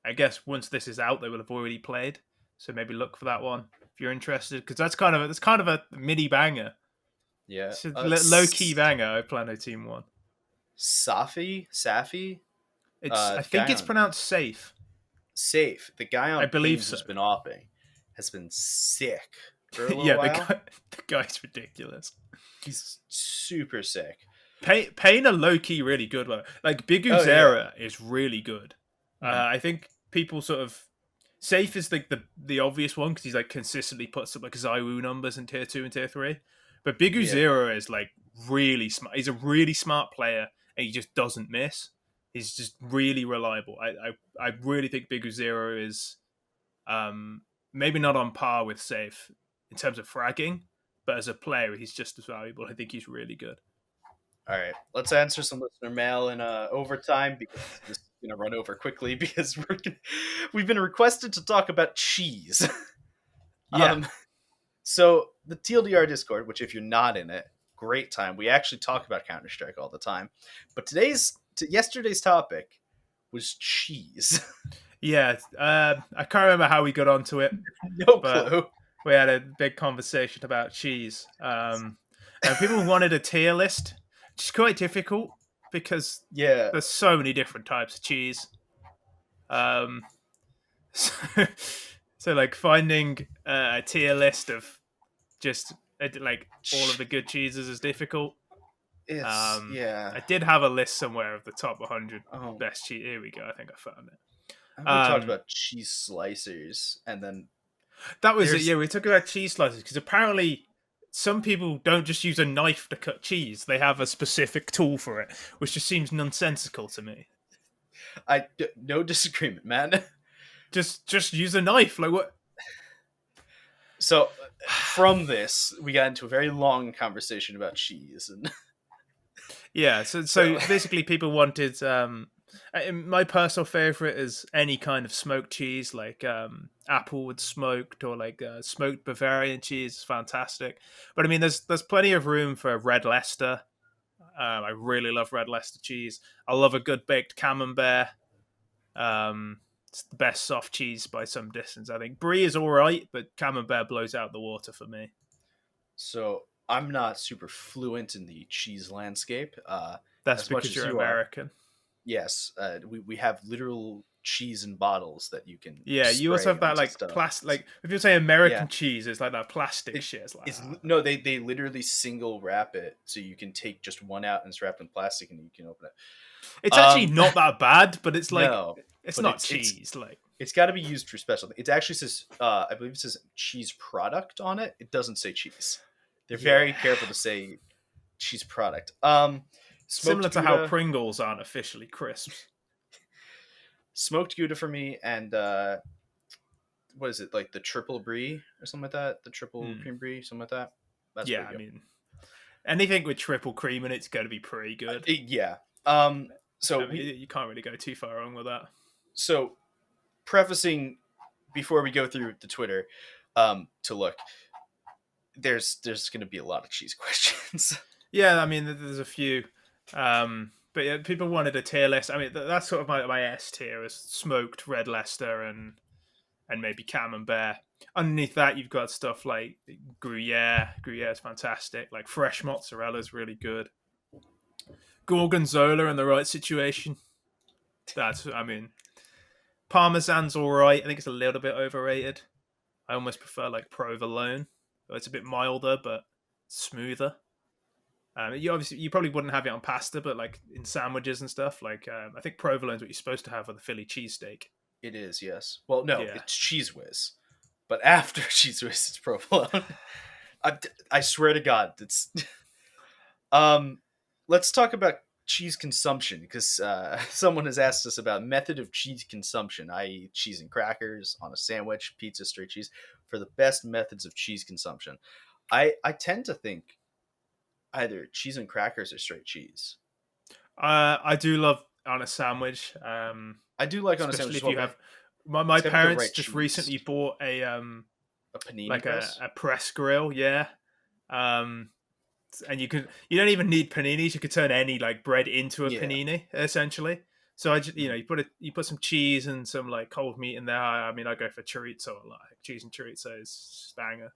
I guess once this is out, they will have already played. So maybe look for that one if you're interested, because that's kind of a mini banger. yeah. It's a low key banger. Oplano Team One. Safi, I the think guy it's on pronounced safe. Safe, the guy I on believe Ping so. who's been opping, has been sick for a little Yeah, while. the guy's ridiculous. He's super sick. Payne a low key really good one. Like Bigu Oh yeah. Zera is really good. Mhm. I think people sort of safe is the obvious one because he's like consistently puts up like Zaiwu numbers in tier 2 and tier 3. But Bigu Yeah. Zera is like really smart. He's a really smart player and he just doesn't miss. He's just really reliable. I really think Bigu Zera is um maybe not on par with safe in terms of fragging, but as a player he's just as valuable. I think he's really good. All right. Let's answer some listener mail in overtime because this is gonna run over quickly because we've been requested to talk about cheese. Yeah. um. So the TLDR Discord, which if you're not in it, great time. We actually talk about Counter Strike all the time, but yesterday's topic was cheese. Yeah, I can't remember how we got onto it, No but clue. we had a big conversation about cheese. And people wanted a tier list, which is quite difficult because Yeah. there's so many different types of cheese. Um, so, so like finding a tier list of just like all of the good cheeses is difficult. It's yeah. I did have a list somewhere of the top 100 Oh, best cheese. Here we go. I think I found it. we talked Um, about cheese slicers, and then That was it. there's Yeah, we talked about cheese slices because apparently some people don't just use a knife to cut cheese; they have a specific tool for it, which just seems nonsensical to me. no disagreement, man. Just use a knife. Like what? So from this, we got into a very long conversation about cheese, and Yeah. So so basically, people wanted. My personal favorite is any kind of smoked cheese, like applewood smoked or like smoked Bavarian cheese. Is fantastic. But I mean, there's plenty of room for red Leicester. I really love red Leicester cheese. I love a good baked camembert. It's the best soft cheese by some distance. I think brie is all right, but camembert blows out the water for me. so I'm not super fluent in the cheese landscape, That's as much because as you're you are. American. Yes, we have literal cheese in bottles that you can Yeah, you also spray have that onto like stuff. plastic. Like if you say American Yeah, cheese, it's like that plastic it, shit. It's like it's no, they literally single wrap it so you can take just one out and it's wrapped in plastic and you can open it. it's actually not that bad, but it's like No, it's but not it's cheese. Like it's got to be used for special. It actually says, I believe it says cheese product on it. It doesn't say cheese. They're yeah, very careful to say cheese product. similar Smoked to how Gouda, Pringles aren't officially crisps. smoked Gouda for me, and what is it like the triple brie or something like that? The triple Hmm. cream brie, something like that. That's Yeah, pretty I good. mean anything with triple cream in it's going to be pretty good. Yeah. So I mean, you can't really go too far wrong with that. So prefacing before we go through the Twitter, to look, there's going to be a lot of cheese questions. Yeah, I mean, there's a few. But yeah, people wanted a tier list. I mean, that's sort of my S tier is smoked red Leicester and maybe camembert. Underneath that, you've got stuff like Gruyere. Gruyere is fantastic. Like fresh mozzarella is really good. Gorgonzola in the right situation. That's, I mean, Parmesan's all right. I think it's a little bit overrated. I almost prefer like provolone. It's a bit milder but smoother. You probably wouldn't have it on pasta, but like in sandwiches and stuff. Like I think provolone's what you're supposed to have with a Philly cheesesteak. It is, yes. Well, no, Yeah. it's Cheese Whiz, but after Cheese Whiz, it's provolone. I swear to God, it's. Let's talk about cheese consumption because someone has asked us about method of cheese consumption, i.e., cheese and crackers on a sandwich, pizza, straight cheese, for the best methods of cheese consumption. I tend to think either cheese and crackers or straight cheese. I do love on a sandwich, I do like on a sandwich especially as if well, you have. but My it's got to be the parents right just cheese. recently bought A panini like press. a press grill, yeah. Um, and you don't even need paninis. You could turn any like bread into a Yeah. panini essentially. So I just Mhm. you put some cheese and some like cold meat in there. I mean I go for chorizo a lot. Like cheese and chorizo is banger.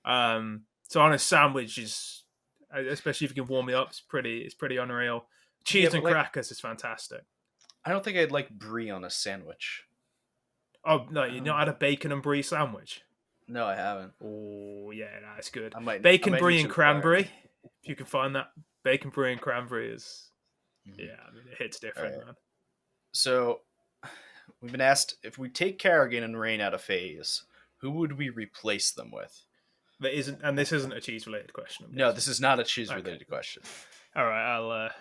So on a sandwich is especially if you can warm it up, it's pretty unreal. Yeah, Cheese but and like, crackers is fantastic. I don't think I'd like brie on a sandwich. Oh no, I you don't not know. had a bacon and brie sandwich? No, I haven't. Oh yeah, that's good. I Bacon might need brie to and acquire cranberry. one. If you can find that, bacon brie and cranberry is Mhm. yeah. I mean, it hits All different, right. man. So we've been asked if we take Carrigan and Rain out of phase, who would we replace them with? There isn't, and this isn't a cheese related question. I'm No, guessing. this is not a cheese Okay. related question. All right.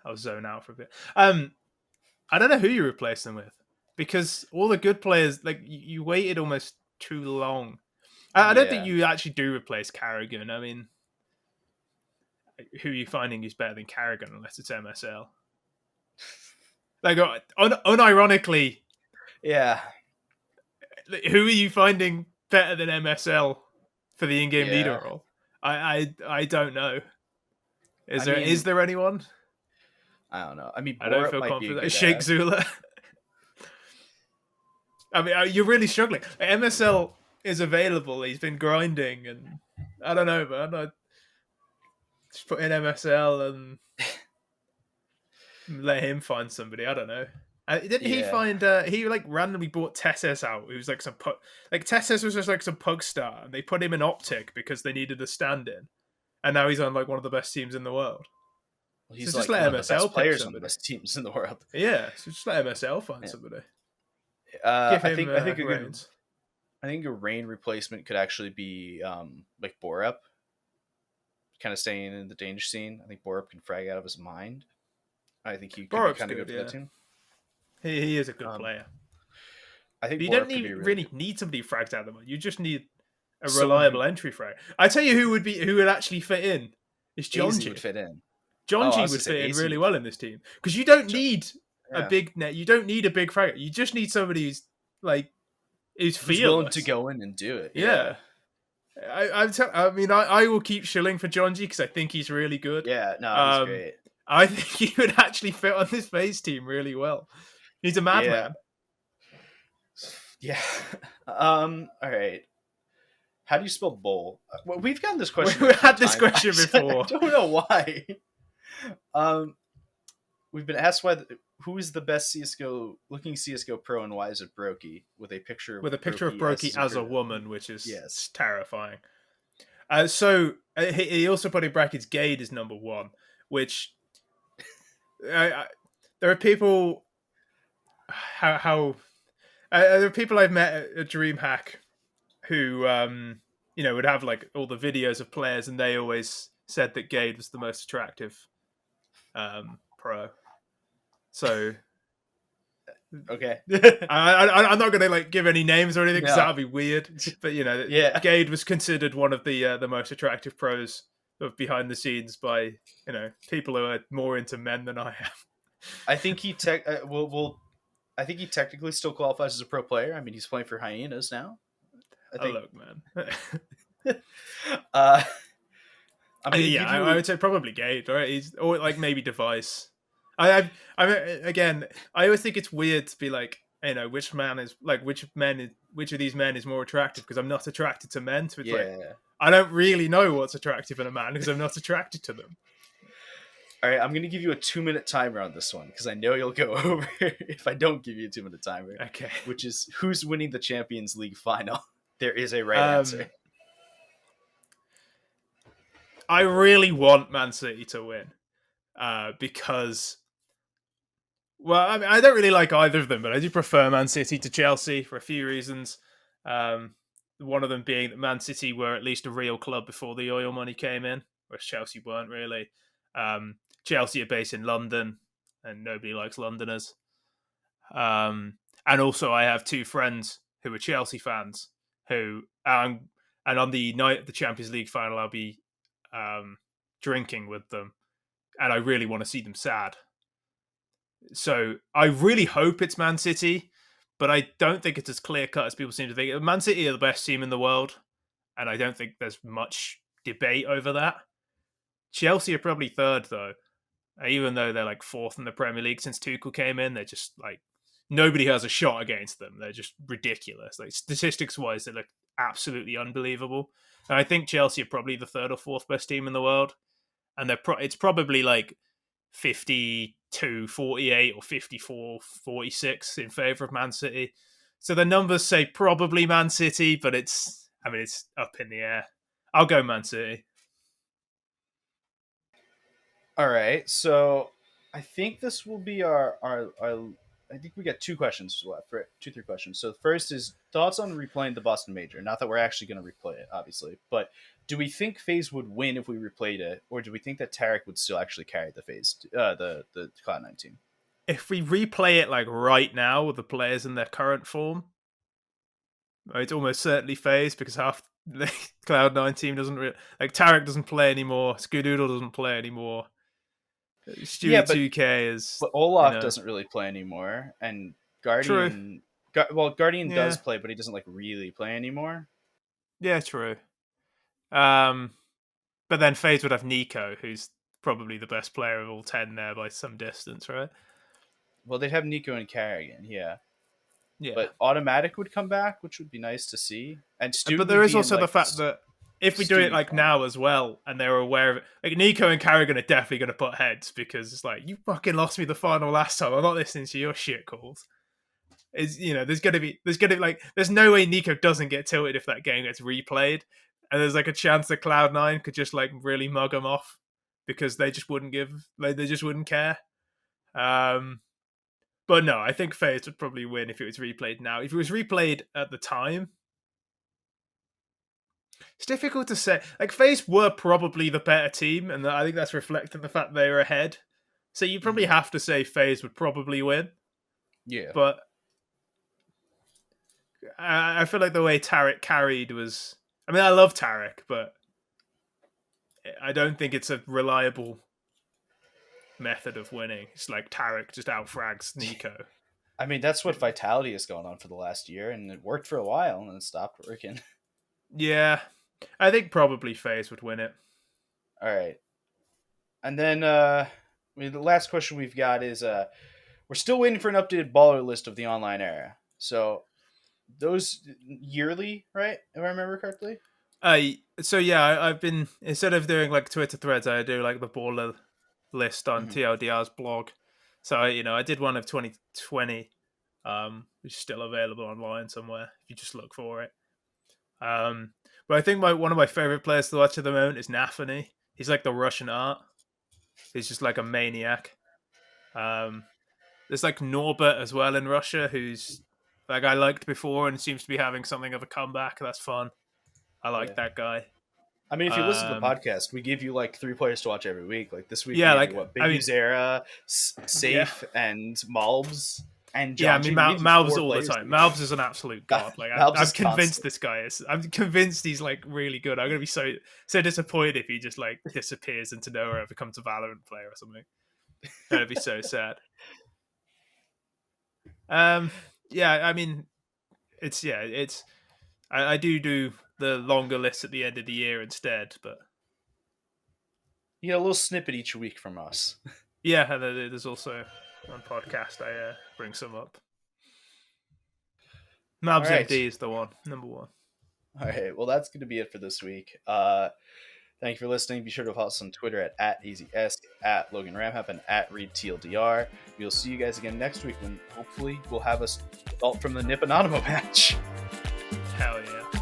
I'll zone out for a bit. I don't know who you replace them with because all the good players like you waited almost too long. I don't think Yeah. you actually do replace Carrigan. I mean, who are you finding is better than Carrigan unless it's MSL? Like, unironically, Yeah. who are you finding better than MSL for the in-game leader Yeah. role? I don't know. I Is mean, there anyone? I don't know. I mean, I don't Borup feel might be a confident. good Shake ad. Zula. I mean, you're really struggling. MSL is available. He's been grinding, and I don't know, man. I just put in MSL and let him find somebody. I don't know. Didn't he Yeah. find? He like randomly bought Tesses out. He was like like Tesses was just like some pug star, and they put him in Optic because they needed a stand-in, and now he's on like one of the best teams in the world. Well, So he's just like let one of the MSL best pick players on the somebody. best teams in the world. Yeah, so just let MSL find Yeah. somebody. Give him I think a good reins. I think a Rain replacement could actually be like Borup, kind of staying in the danger scene. I think Borup can frag out of his mind. I think he could be Borup's kind of good, good for that yeah. team. He is a good Um, player. I But think you don't Borup could be really really good. need somebody who frags out the mud. You just need a Someone who reliable entry frag. I tell you who would actually fit in is AZ would Jonji. fit in. Oh, I Jonji was gonna would say fit in AZ really would well fit. in this team because you don't Jo- need a Yeah, big net. You don't need a big fragger. You just need somebody like who's who's willing to fearless. go in and do it? Yeah, Yeah, I mean, I will keep shilling for Jonji because I think he's really good. yeah. No, he's Um, great. I think he would actually fit on this phase team really well. He's a Yeah, madman. yeah. All right. How do you spell bowl? Well, we've gotten this question a We few had this times. question I before. don't know why. Um, we've been asked who is the best CS:GO looking CS:GO pro and why is it Brokey with a picture of With a picture of Brokey as Brokey his as a recruiter. woman, which is Yes. terrifying. He also put in brackets Gade is number one, which there are people how there are people I've met at DreamHack who would have like all the videos of players, and they always said that Gade was the most attractive pro. So Okay. I'm not going to like give any names or anything because No. that'd be weird. But Yeah. Gade was considered one of the most attractive pros of behind the scenes by people who are more into men than I am. I think he we'll I think he technically still qualifies as a pro player. I mean, he's playing for Hyenas now. I Oh think. look, man. uh, I'm gonna Yeah, give I you. would say probably Gage, right? He's or like maybe Device. I again, I always think it's weird to be like, which man is like which of these men is more attractive because I'm not attracted to men. So it's like Yeah. I don't really know what's attractive in a man because I'm not attracted to them. All right, I'm gonna give you a 2 minute timer on this one because I know you'll go over if I don't give you a 2 minute timer, Okay. which is who's winning the Champions League final. There is a right answer. Um, I really want Man City to win because, well, I mean, I don't really like either of them, but I do prefer Man City to Chelsea for a few reasons. Um, one of them being that Man City were at least a real club before the oil money came in, whereas Chelsea weren't really. Chelsea are based in London, and nobody likes Londoners. And also, I have two friends who are Chelsea fans and on the night of the Champions League final, I'll be drinking with them, and I really want to see them sad. So I really hope it's Man City, but I don't think it's as clear cut as people seem to think. Man City are the best team in the world, and I don't think there's much debate over that. Chelsea are probably third though, even though they're like fourth in the Premier League since Tuchel came in. They're just like nobody has a shot against them. They're just ridiculous. Like statistics wise, they look absolutely unbelievable. And I think Chelsea are probably the third or fourth best team in the world, and it's probably like 52-48 or 54-46 in favor of Man City. So the numbers say probably Man City, but it's up in the air. I'll go Man City. All right, so I think this will be our I think we got two questions left, right? Two, three questions. So the first is thoughts on replaying the Boston Major. Not that we're actually going to replay it, obviously, but do we think FaZe would win if we replayed it, or do we think that Tarek would still actually carry the FaZe, the Cloud9 team? If we replay it like right now with the players in their current form, it's almost certainly FaZe because half the Cloud9 team doesn't like Tarek doesn't play anymore, Scoodoodle doesn't play anymore, Yeah, Stewie 2K is Olaf doesn't really play anymore, and true. Guardian, Guardian does Yeah, play, but he doesn't like really play anymore. yeah, true. Um, but then FaZe would have Nico, who's probably the best player of all 10 there by some distance, right? Well, they'd have Nico and Carrigan, yeah, Yeah. but Automatic would come back, which would be nice to see, and Stu But there would is be in also the like fact that if we do it Stewie like form. now as well, and they're aware of it, like Nico and Carrigan are definitely going to put heads because it's like you fucking lost me the final last time. I'm not listening to your shit calls. Is there's gonna be like there's no way Nico doesn't get tilted if that game gets replayed, and there's like a chance that Cloud9 could just like really mug them off because they just wouldn't they just wouldn't care. Um, but no, I think FaZe would probably win if it was replayed now. If it was replayed at the time, it's difficult to say. Like FaZe were probably the better team, and I think that's reflecting the fact they were ahead. So you probably Hmm. have to say FaZe would probably win, Yeah, but I feel like the way Tarek carried was. I mean, I love Tarek, but I don't think it's a reliable method of winning. It's like Tarek just outfrags Nico. I mean that's what Vitality has gone on for the last year, and it worked for a while, and then it stopped working. Yeah, I think probably FaZe would win it. All right, and then I mean, the last question we've got is we're still waiting for an updated baller list of the online era. So those yearly, right? If I remember correctly. So yeah, I've been instead of doing like Twitter threads, I do like the baller list on Hmm. TLDR's blog. So I did one of 2020, which is still available online somewhere if you just look for it. But I think one of my favorite players to watch at the moment is Nafany. He's like the Russian art. He's just like a maniac. Um, there's like Norbert as well in Russia, who's like I liked before and seems to be having something of a comeback. That's fun. I like Yeah. that guy. I mean, if you listen to the Um, podcast, we give you like three players to watch every week. Like this week, we yeah, gave you like what I Big mean, Uzera, yeah, Safe, and Malbs, and yeah. I mean, Janji. We gave you Malvs four all the players time. this week. Malvs is an absolute god. Like Malbs I'm is convinced constant. this guy is. I'm convinced he's like really good. I'm gonna be so disappointed if he just like disappears into nowhere and becomes a Valorant player or something. That'd be so sad. Um, yeah, I mean, it's I do the longer list at the end of the year instead, but You get a little snippet each week from us. yeah, and there's also on podcast I bring some up. All Mabs right. MD is the one, number one. All right. Well, that's going to be it for this week. Thank you for listening. Be sure to follow us on Twitter at Aizyesque, at Logan Ramhap, and at ReadTLDR. We'll see you guys again next week when hopefully we'll have a result from the Nip Anonymo match. Hell yeah.